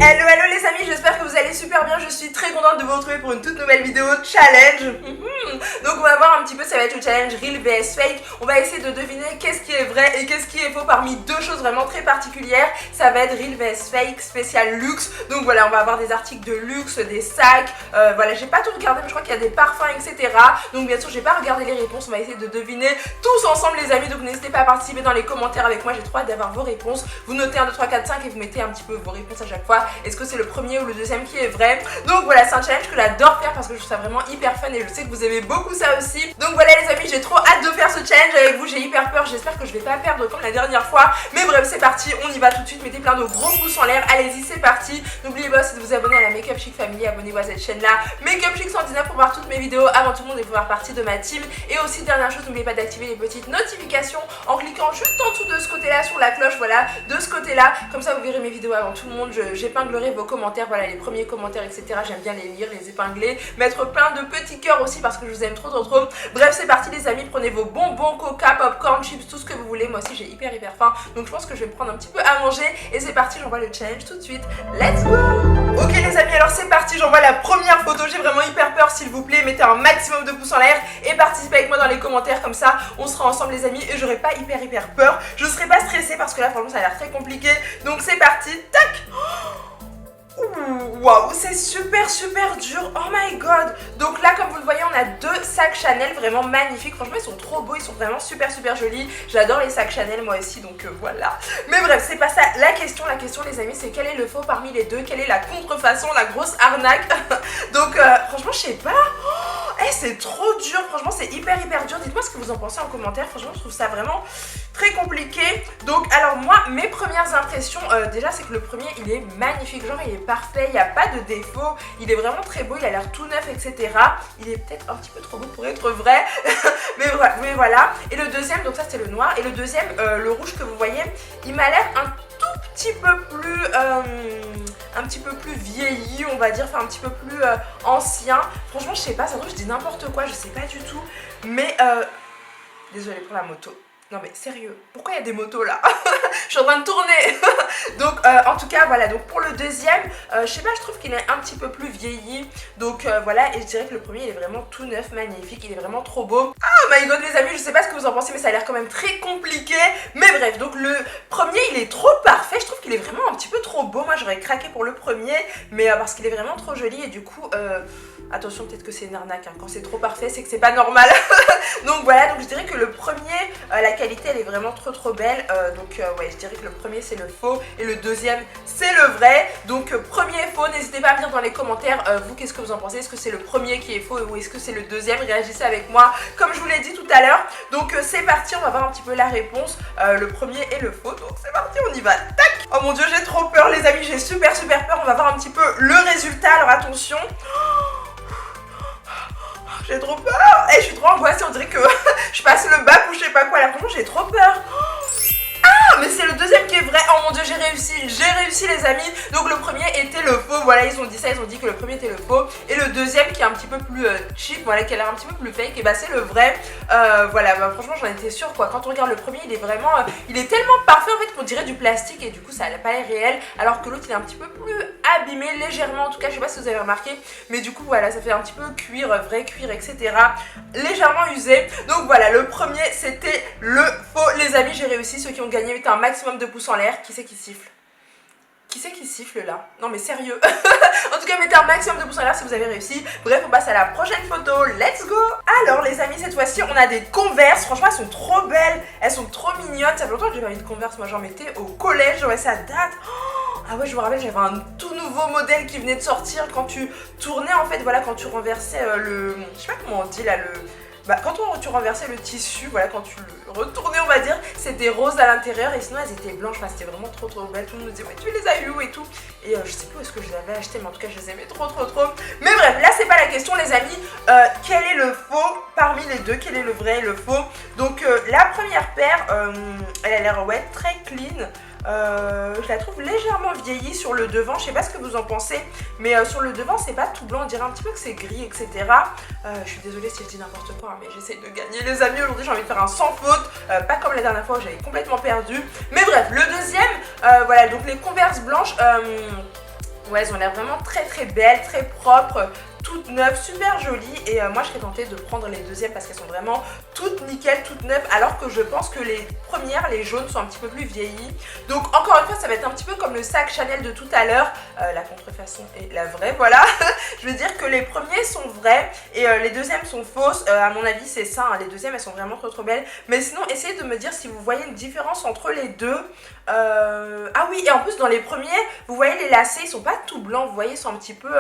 Hello hello les amis, j'espère que vous allez super bien, je suis très contente de vous retrouver pour une toute nouvelle vidéo challenge. Donc on va voir un petit peu, ça va être le challenge Real vs Fake. On va essayer de deviner qu'est-ce qui est vrai et qu'est-ce qui est faux parmi deux choses vraiment très particulières. Ça va être Real vs Fake spécial luxe. Donc voilà, on va avoir des articles de luxe, des sacs, voilà, j'ai pas tout regardé mais je crois qu'il y a des parfums etc. Donc bien sûr j'ai pas regardé les réponses, on va essayer de deviner tous ensemble les amis. Donc n'hésitez pas à participer dans les commentaires avec moi, j'ai trop hâte d'avoir vos réponses. Vous notez 1, 2, 3, 4, 5 et vous mettez un petit peu vos réponses à chaque fois. Est-ce que c'est le premier ou le deuxième qui est vrai? Donc voilà, c'est un challenge que j'adore faire parce que je trouve ça vraiment hyper fun et je sais que vous aimez beaucoup ça aussi. Donc voilà les amis, j'ai trop hâte de faire ce challenge avec vous, j'ai hyper peur, j'espère que je vais pas perdre comme la dernière fois. Mais bref, c'est parti, on y va tout de suite, mettez plein de gros pouces en l'air, allez-y, c'est parti. N'oubliez pas aussi de vous abonner à la Make Up Chic Family, abonnez-vous à cette chaîne là, Make Up Chic 119 pour voir toutes mes vidéos avant tout le monde et pour faire partie de ma team. Et aussi dernière chose, n'oubliez pas d'activer les petites notifications en cliquant juste en dessous de ce côté là sur la cloche, voilà, de ce côté là, comme ça vous verrez mes vidéos avant tout le monde, j'épinglerai vos commentaires, voilà les premiers commentaires etc, j'aime bien les lire, les épingler, mettre plein de petits cœurs aussi parce que je vous aime trop. Bref c'est parti les amis, prenez vos bonbons, coca, popcorn, chips, tout ce que vous voulez, moi aussi j'ai hyper faim, donc je pense que je vais me prendre un petit peu à manger et c'est parti, j'envoie le challenge tout de suite, let's go. Ok les amis, alors c'est parti, j'envoie la première photo, j'ai vraiment hyper peur, s'il vous plaît mettez un maximum de pouces en l'air et participez avec moi dans les commentaires, comme ça on sera ensemble les amis et j'aurai pas hyper peur, je serai pas stressée parce que là franchement ça a l'air très compliqué, donc c'est parti, tac. Waouh, c'est super dur, oh my god. Donc là comme vous le voyez on a deux sacs Chanel vraiment magnifiques, franchement ils sont trop beaux, ils sont vraiment super jolis. J'adore les sacs Chanel moi aussi, donc voilà. Mais bref c'est pas ça la question les amis, c'est quel est le faux parmi les deux, quelle est la contrefaçon, la grosse arnaque. Donc franchement je sais pas, c'est trop dur, franchement c'est hyper dur. Dites moi ce que vous en pensez en commentaire, franchement je trouve ça vraiment très compliqué. Donc alors moi mes premières impressions déjà c'est que le premier il est magnifique, genre il est parfait, il n'y a pas de défaut, il est vraiment très beau, il a l'air tout neuf etc. Il est peut-être un petit peu trop beau pour être vrai mais voilà. Et le deuxième, donc ça c'est le noir, et le deuxième le rouge que vous voyez, il m'a l'air un tout petit peu plus vieilli on va dire, enfin un petit peu plus ancien. Franchement je sais pas, ça se trouve je dis n'importe quoi, je sais pas du tout, mais désolée pour la moto. Non mais sérieux, pourquoi il y a des motos là? Je suis en train de tourner. Donc en tout cas voilà, donc pour le deuxième, je sais pas, je trouve qu'il est un petit peu plus vieilli. Donc voilà, et je dirais que le premier il est vraiment tout neuf, magnifique, il est vraiment trop beau. Oh my god les amis, je sais pas ce que vous en pensez mais ça a l'air quand même très compliqué. Mais bref, donc le premier il est trop parfait, je trouve qu'il est vraiment un petit peu trop beau. Moi j'aurais craqué pour le premier, mais parce qu'il est vraiment trop joli et du coup... attention, peut-être que c'est une arnaque, hein. Quand c'est trop parfait c'est que c'est pas normal. Donc voilà, donc je dirais que le premier, la qualité elle est vraiment trop belle, donc ouais je dirais que le premier c'est le faux et le deuxième c'est le vrai. Donc premier faux, n'hésitez pas à me dire dans les commentaires vous qu'est-ce que vous en pensez, est-ce que c'est le premier qui est faux ou est-ce que c'est le deuxième, réagissez avec moi comme je vous l'ai dit tout à l'heure. Donc c'est parti, on va voir un petit peu la réponse, le premier et le faux, donc c'est parti, on y va, tac. Oh mon dieu j'ai trop peur les amis, j'ai super peur, on va voir un petit peu le résultat, alors attention. J'ai trop peur, et je suis trop angoissée, on dirait que je passe le bac ou je sais pas quoi, là franchement j'ai trop peur. Ah mais c'est le deuxième qui est vrai, oh mon dieu j'ai réussi les amis. Donc le premier était le faux, voilà ils ont dit ça, ils ont dit que le premier était le faux. Et le deuxième qui est un petit peu plus cheap, voilà qui a l'air un petit peu plus fake, et bah c'est le vrai. Voilà, bah, franchement j'en étais sûre quoi, quand on regarde le premier il est vraiment, il est tellement parfait en fait qu'on dirait du plastique et du coup ça n'a pas l'air réel. Alors que l'autre il est un petit peu plus abîmé légèrement, en tout cas je sais pas si vous avez remarqué. Mais du coup voilà, ça fait un petit peu cuir, vrai cuir etc. Légèrement usé. Donc voilà, le premier c'était le faux les amis, j'ai réussi, ceux qui ont gagné mettez un maximum de pouces en l'air. Qui c'est qui siffle? Qui c'est qui siffle là? Non mais sérieux. En tout cas mettez un maximum de pouces en l'air si vous avez réussi. Bref on passe à la prochaine photo, let's go. Alors les amis cette fois-ci on a des Converse, franchement elles sont trop belles, elles sont trop mignonnes. Ça fait longtemps que j'ai pas mis de Converse, moi j'en mettais au collège, ouais ça date. Ah ouais je me rappelle, j'avais un tout nouveau modèle qui venait de sortir. Quand tu tournais en fait, voilà, quand tu renversais le... Je sais pas comment on dit là, le... Bah, quand tu renversais le tissu, voilà, quand tu le retournais on va dire, c'était rose à l'intérieur et sinon elles étaient blanches, enfin, c'était vraiment trop belles. Tout le monde me disait ouais tu les as eu où et tout. Et je sais plus où est-ce que je les avais achetés, mais en tout cas je les aimais trop. Mais bref, là c'est pas la question les amis, quel est le faux parmi les deux, quel est le vrai et le faux. Donc la première paire, elle a l'air ouais très clean. Je la trouve légèrement vieillie sur le devant, je sais pas ce que vous en pensez, mais sur le devant c'est pas tout blanc, on dirait un petit peu que c'est gris etc. Je suis désolée si je dis n'importe quoi, hein, mais j'essaye de gagner les amis, aujourd'hui j'ai envie de faire un sans faute, pas comme la dernière fois où j'avais complètement perdu. Mais bref, le deuxième, voilà, donc les Converse blanches, Ouais, elles ont l'air vraiment très très belles, très propres, toutes neuves, super jolies. Et moi je serais tentée de prendre les deuxièmes parce qu'elles sont vraiment toutes nickel, toutes neuves. Alors que je pense que les premières, les jaunes, sont un petit peu plus vieillies. Donc encore une fois, ça va être un petit peu comme le sac Chanel de tout à l'heure. La contrefaçon est la vraie, voilà. Je veux dire que les premiers sont vrais et les deuxièmes sont fausses. À mon avis, c'est ça, hein. Les deuxièmes, elles sont vraiment trop trop belles. Mais sinon, essayez de me dire si vous voyez une différence entre les deux. Ah oui, et en plus, dans les premiers, vous voyez les lacets, ils sont pas tout blancs. Vous voyez, ils sont un petit peu...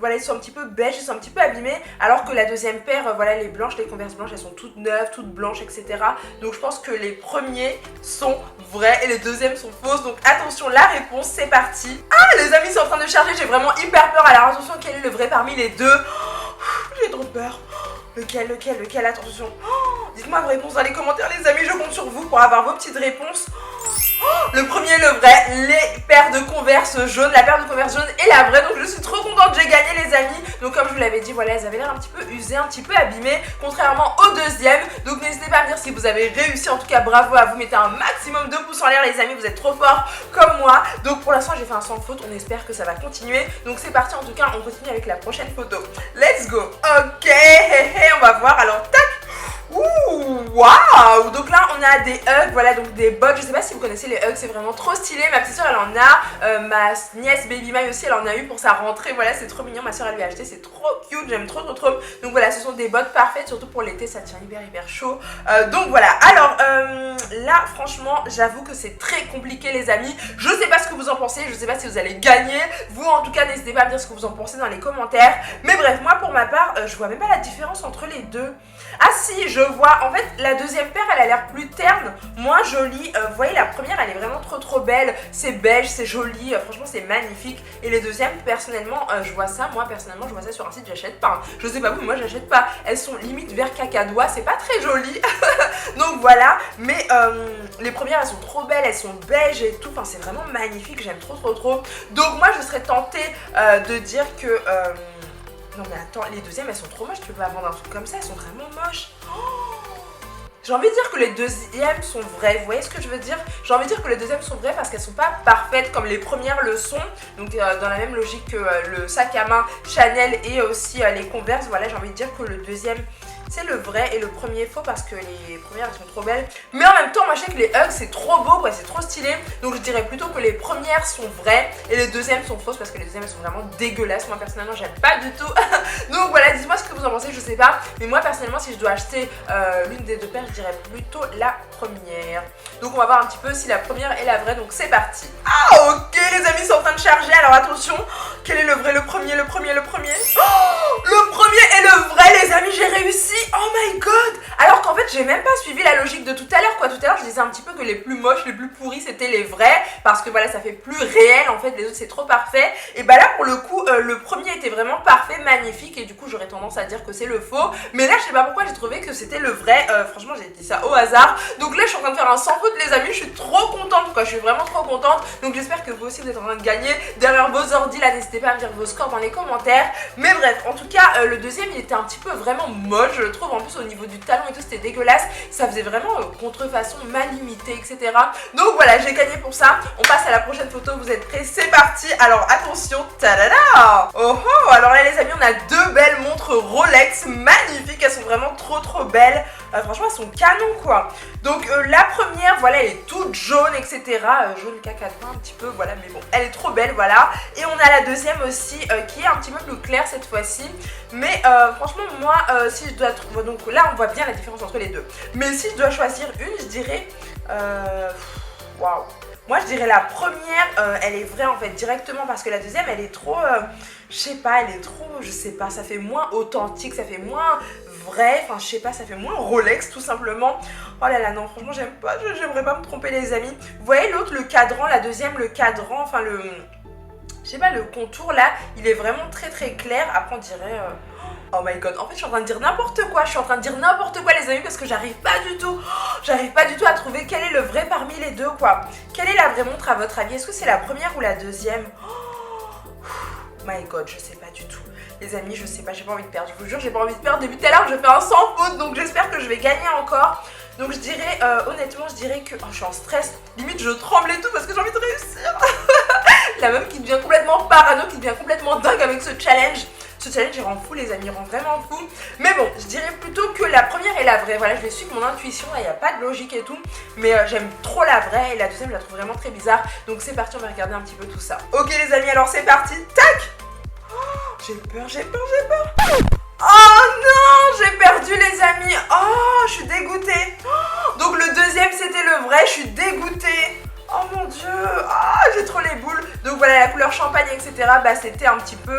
Voilà, ils sont un petit peu beige, ils sont un petit peu abîmés. Alors que la deuxième paire, voilà, les blanches, les Converse blanches, elles sont toutes neuves, toutes blanches, etc. Donc je pense que les premiers sont vrais et les deuxièmes sont fausses. Donc attention, la réponse, c'est parti. Ah, les amis, c'est en train de charger, j'ai vraiment hyper peur. Alors attention, quel est le vrai parmi les deux? J'ai trop peur. Lequel, attention. Dites-moi vos réponses dans les commentaires, les amis, je compte sur vous pour avoir vos petites réponses. Le premier, le vrai, les paires de Converse jaunes, la paire de Converse jaune est la vraie, donc je suis trop contente, j'ai gagné les amis. Donc comme je vous l'avais dit, voilà, elles avaient l'air un petit peu usées, un petit peu abîmées, contrairement au deuxième. Donc n'hésitez pas à me dire si vous avez réussi, en tout cas bravo à vous, mettez un maximum de pouces en l'air les amis, vous êtes trop forts comme moi. Donc pour l'instant j'ai fait un sans faute, on espère que ça va continuer. Donc c'est parti, en tout cas on continue avec la prochaine photo. Let's go. Ok, on va voir, alors tac. Ouh, waouh! Donc là on a des Uggs, voilà, donc des bottes. Je sais pas si vous connaissez les Uggs, c'est vraiment trop stylé. Ma petite soeur elle en a, ma nièce Baby Mai aussi elle en a eu pour sa rentrée. Voilà, c'est trop mignon, ma soeur elle lui a acheté, c'est trop cute, j'aime trop. Donc voilà, ce sont des bottes parfaites, surtout pour l'été, ça tient hyper chaud. Donc voilà, alors là franchement j'avoue que c'est très compliqué les amis. Je sais pas ce que vous en pensez, je sais pas si vous allez gagner. Vous en tout cas n'hésitez pas à me dire ce que vous en pensez dans les commentaires. Mais bref, moi pour ma part, je vois même pas la différence entre les deux. Ah si, je vois, en fait la deuxième paire elle a l'air plus terne, moins jolie. Vous voyez la première elle est vraiment trop belle, c'est beige, c'est joli, franchement c'est magnifique. Et les deuxièmes personnellement je vois ça, moi personnellement je vois ça sur un site, j'achète pas, hein. Je sais pas vous, moi j'achète pas, elles sont limite vert cacadois, c'est pas très joli. Donc voilà, mais les premières elles sont trop belles, elles sont beige et tout, enfin c'est vraiment magnifique, j'aime trop. Donc moi je serais tentée de dire que... non mais attends, les deuxièmes elles sont trop moches, tu peux pas vendre un truc comme ça, elles sont vraiment moches. J'ai envie de dire que les deuxièmes sont vraies, vous voyez ce que je veux dire? J'ai envie de dire que les deuxièmes sont vraies parce qu'elles sont pas parfaites comme les premières le sont. Donc dans la même logique que le sac à main Chanel et aussi les Converse, voilà, j'ai envie de dire que le deuxième c'est le vrai et le premier faux parce que les premières elles sont trop belles. Mais en même temps moi je sais que les Uggs c'est trop beau quoi, c'est trop stylé. Donc je dirais plutôt que les premières sont vraies et les deuxièmes sont fausses parce que les deuxièmes elles sont vraiment dégueulasses. Moi personnellement j'aime pas du tout. Donc voilà, dites-moi ce que vous en pensez, je sais pas. Mais moi personnellement si je dois acheter l'une des deux paires je dirais plutôt la première. Donc on va voir un petit peu si la première est la vraie, donc c'est parti. Ah ok les amis, c'est en train de charger, alors attention. Quel est le vrai, le premier? Oh, le premier est le vrai les amis, j'ai réussi. Oh my god. Alors qu'en fait j'ai même pas suivi la logique de tout à l'heure quoi. Tout à l'heure je disais un petit peu que les plus moches, les plus pourris c'était les vrais. Parce que voilà ça fait plus réel en fait, les autres c'est trop parfait. Et bah là pour le coup le premier était vraiment parfait, magnifique. Et du coup j'aurais tendance à dire que c'est le faux. Mais là je sais pas pourquoi j'ai trouvé que c'était le vrai. Franchement j'ai dit ça au hasard. Donc là je suis en train de faire un sans faute les amis. Je suis trop contente quoi, je suis vraiment trop contente. Donc j'espère que vous aussi vous êtes en train de gagner derrière vos ordis là. N'hésitez pas à me dire vos scores dans les commentaires. Mais bref, en tout cas le deuxième il était un petit peu vraiment moche je le trouve. En plus au niveau du talon et tout c'était dégueulasse. Ça faisait vraiment contrefaçon mal imitée etc. Donc voilà, j'ai gagné pour ça. On passe à la prochaine photo, vous êtes prêts? C'est parti. Alors attention, tadada. Oh oh, alors là les amis on a deux belles montres Rolex magnifiques. Elles sont vraiment trop belles. Franchement elles sont canon quoi. Donc la première voilà elle est toute jaune etc. Jaune cacadois un petit peu voilà, mais bon elle est trop belle voilà. Et on a la deuxième aussi qui est un petit peu plus claire cette fois-ci. Mais franchement moi si je dois trouver, donc là on voit bien la différence entre les deux. Mais si je dois choisir une je dirais waouh. Moi je dirais la première, elle est vraie en fait directement parce que la deuxième elle est trop, je sais pas, elle est trop, je sais pas, ça fait moins authentique, ça fait moins vrai, enfin je sais pas, ça fait moins Rolex tout simplement. Oh là là non franchement j'aime pas, j'aimerais pas me tromper les amis. Vous voyez l'autre, le cadran, la deuxième le cadran, enfin le, je sais pas, le contour là, il est vraiment très clair. Après on dirait... Oh my god, en fait je suis en train de dire n'importe quoi, les amis parce que j'arrive pas du tout à trouver quel est le vrai parmi les deux quoi. Quelle est la vraie montre à votre avis? Est-ce que c'est la première ou la deuxième? Oh my god, je sais pas du tout. Les amis, je sais pas, j'ai pas envie de perdre, je vous jure j'ai pas envie de perdre. Depuis tout à l'heure je fais un sans faute donc j'espère que je vais gagner encore. Donc je dirais, honnêtement je dirais que... Oh je suis en stress, limite je tremble et tout parce que j'ai envie de réussir. La meuf qui devient complètement parano, qui devient complètement dingue avec ce challenge. Ce challenge il rend fou les amis, il rend vraiment fou. Mais bon, je dirais plutôt que la première est la vraie. Voilà, je vais suivre mon intuition, là il n'y a pas de logique et tout. Mais j'aime trop la vraie et la deuxième je la trouve vraiment très bizarre. Donc c'est parti, on va regarder un petit peu tout ça. Ok les amis, alors c'est parti, tac. J'ai peur, j'ai peur, j'ai peur. Oh non, j'ai perdu les amis. Oh, je suis dégoûtée. Donc le deuxième c'était le vrai, je suis dégoûtée. Oh mon dieu, ah, j'ai trop les boules. Donc voilà, la couleur champagne, etc. Bah c'était un petit peu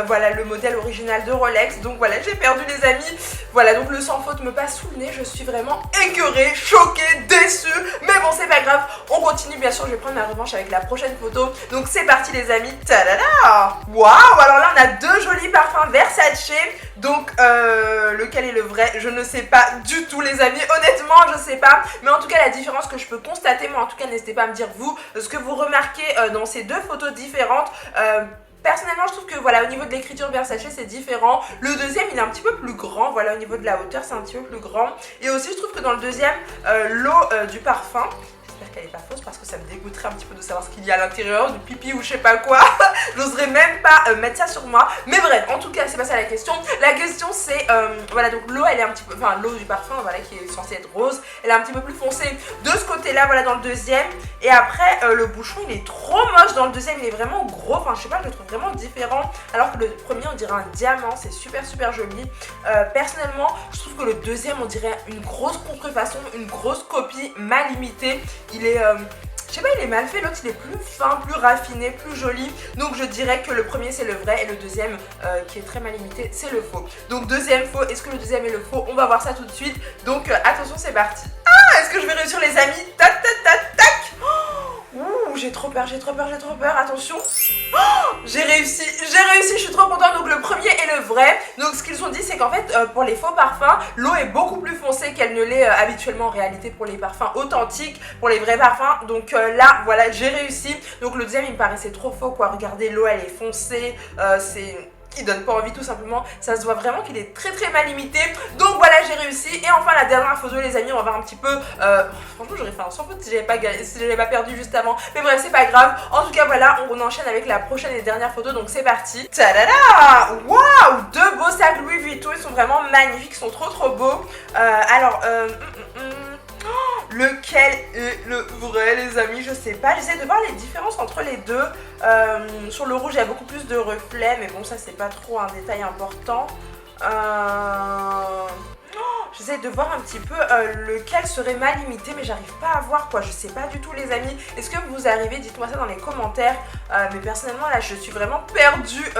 voilà le modèle original de Rolex. Donc voilà, j'ai perdu les amis. Voilà, donc le sans faute me passe sous le nez. Je suis vraiment écœurée, choquée, déçue. Mais bon, c'est pas grave. On continue, bien sûr, je vais prendre ma revanche avec la prochaine photo. Donc c'est parti les amis. Tadada. Waouh, alors là on a deux jolis parfums Versace. Donc lequel est le vrai, je ne sais pas du tout les amis. Honnêtement, je sais pas. Mais en tout cas, la différence que je peux constater, moi en tout cas, n'hésitez pas à me dire vous ce que vous remarquez dans ces deux photos différentes. Personnellement je trouve que voilà au niveau de l'écriture Versace c'est différent. Le deuxième il est un petit peu plus grand, voilà au niveau de la hauteur c'est un petit peu plus grand. Et aussi je trouve que dans le deuxième l'eau du parfum, j'espère qu'elle est pas fausse parce que ça me dégoûterait un petit peu de savoir ce qu'il y a à l'intérieur, du pipi ou je sais pas quoi. J'oserais même pas mettre ça sur moi. Mais bref, en tout cas c'est pas ça la question. La question c'est, voilà donc l'eau elle est un petit peu, enfin l'eau du parfum voilà qui est censée être rose, elle est un petit peu plus foncée de ce côté là voilà dans le deuxième. Et après le bouchon il est trop moche dans le deuxième, il est vraiment gros, enfin je sais pas, je le trouve vraiment différent. Alors que le premier on dirait un diamant, c'est super joli. Personnellement je trouve que le deuxième on dirait une grosse contrefaçon, une grosse copie mal imitée. Il est, je sais pas, il est mal fait, l'autre il est plus fin, plus raffiné, plus joli. Donc je dirais que le premier c'est le vrai et le deuxième qui est très mal imité c'est le faux. Donc deuxième faux, est-ce que le deuxième est le faux? On va voir ça tout de suite. Donc attention c'est parti. Ah, est-ce que je vais réussir les amis? Tac tac tac tac. Ouh, j'ai trop peur, j'ai trop peur, j'ai trop peur, attention. Oh, j'ai réussi, je suis trop contente. Donc le premier est le vrai. Donc ce qu'ils ont dit c'est qu'en fait pour les faux parfums, l'eau est beaucoup plus foncée qu'elle ne l'est habituellement en réalité pour les parfums authentiques, pour les vrais parfums. Donc là voilà, j'ai réussi. Donc le deuxième il me paraissait trop faux quoi, regardez l'eau elle est foncée, c'est... qui donne pas envie tout simplement, ça se voit vraiment qu'il est très mal imité. Donc voilà j'ai réussi. Et enfin la dernière photo les amis, on va voir un petit peu franchement j'aurais fait un sans faute si j'avais pas perdu juste avant, mais bref c'est pas grave. En tout cas voilà, on enchaîne avec la prochaine et dernière photo, donc c'est parti. Tadada. Waouh, deux beaux sacs Louis Vuitton, ils sont vraiment magnifiques, ils sont trop beaux. Lequel est le vrai les amis, je sais pas, j'essaie de voir les différences entre les deux. Sur le rouge il y a beaucoup plus de reflets, mais bon ça c'est pas trop un détail important. J'essaie de voir un petit peu lequel serait mal imité, mais j'arrive pas à voir quoi, je sais pas du tout les amis. Est-ce que vous arrivez, dites-moi ça dans les commentaires. Mais personnellement là je suis vraiment perdue.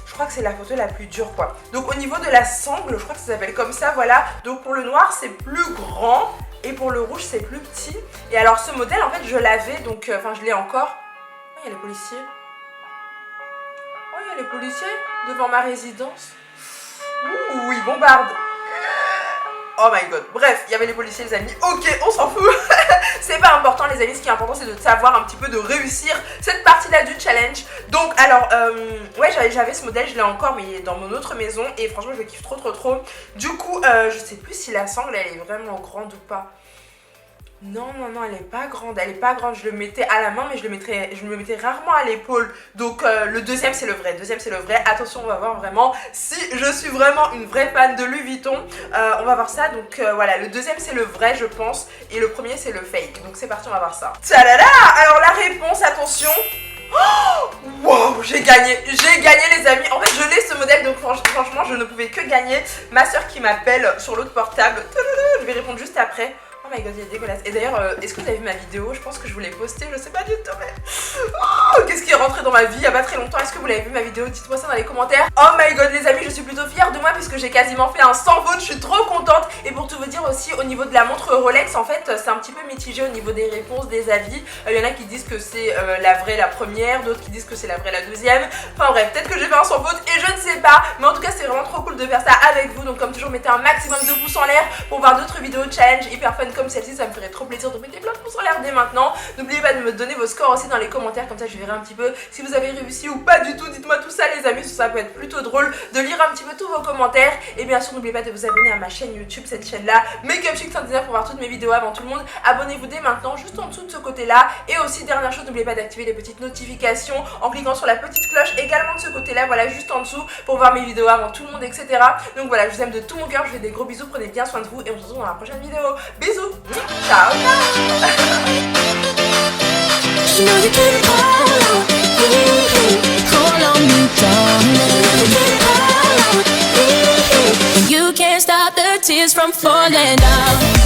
Je crois que c'est la photo la plus dure quoi. Donc au niveau de la sangle, je crois que ça s'appelle comme ça, voilà. Donc pour le noir c'est plus grand et pour le rouge c'est plus petit. Et alors ce modèle en fait je l'avais, donc enfin je l'ai encore. Oh il y a les policiers. Oh il y a les policiers devant ma résidence. Ouh ils bombardent. Oh my god, bref, il y avait les policiers les amis, ok, on s'en fout. C'est pas important les amis, ce qui est important c'est de savoir un petit peu de réussir cette partie là du challenge. Donc alors, ouais j'avais ce modèle, je l'ai encore mais il est dans mon autre maison. Et franchement je le kiffe trop. Du coup, je sais plus si la sangle elle est vraiment grande ou pas. Non, elle est pas grande, je le mettais à la main mais je me mettais rarement à l'épaule. Donc le deuxième c'est le vrai, attention on va voir vraiment si je suis vraiment une vraie fan de Louis Vuitton. On va voir ça, donc voilà, le deuxième c'est le vrai je pense et le premier c'est le fake. Donc c'est parti, on va voir ça. Tadada. Alors la réponse, attention. Oh wow, j'ai gagné les amis. En fait je l'ai ce modèle, donc franchement je ne pouvais que gagner. Ma soeur qui m'appelle sur l'autre portable, je vais répondre juste après. Oh my god, il est dégueulasse. Et d'ailleurs, est-ce que vous avez vu ma vidéo? Je pense que je vous l'ai postée, je sais pas du tout, mais... Oh, qu'est-ce qui est rentré dans ma vie il y a pas très longtemps? Est-ce que vous l'avez vu ma vidéo? Dites-moi ça dans les commentaires. Oh my god, les amis, je suis plutôt fière de moi puisque j'ai quasiment fait un sans faute, je suis trop contente. Et pour tout vous dire aussi, au niveau de la montre Rolex, en fait, c'est un petit peu mitigé au niveau des réponses, des avis. Il y en a qui disent que c'est la vraie, la première, d'autres qui disent que c'est la vraie, la deuxième. Enfin bref, peut-être que j'ai fait un sans faute et je ne sais pas. Mais en tout cas, c'est vraiment trop cool de faire ça avec vous. Donc comme toujours, mettez un maximum de pouces en l'air pour voir d'autres vidéos challenge hyper fun comme celle-ci, ça me ferait trop plaisir de mettre plein de pouces en l'air dès maintenant. N'oubliez pas de me donner vos scores aussi dans les commentaires, comme ça je verrai un petit peu si si vous avez réussi ou pas du tout. Dites-moi tout ça les amis, ça peut être plutôt drôle de lire un petit peu tous vos commentaires. Et bien sûr n'oubliez pas de vous abonner à ma chaîne YouTube, cette chaîne là Makeup Chic 119 pour voir toutes mes vidéos avant tout le monde. Abonnez-vous dès maintenant juste en dessous de ce côté là. Et aussi dernière chose, n'oubliez pas d'activer les petites notifications en cliquant sur la petite cloche également de ce côté là, voilà juste en dessous pour voir mes vidéos avant tout le monde, etc. Donc voilà, je vous aime de tout mon cœur, je vous fais des gros bisous, prenez bien soin de vous et on se retrouve dans la prochaine vidéo. Bisous, ciao, You can't stop the tears from falling down.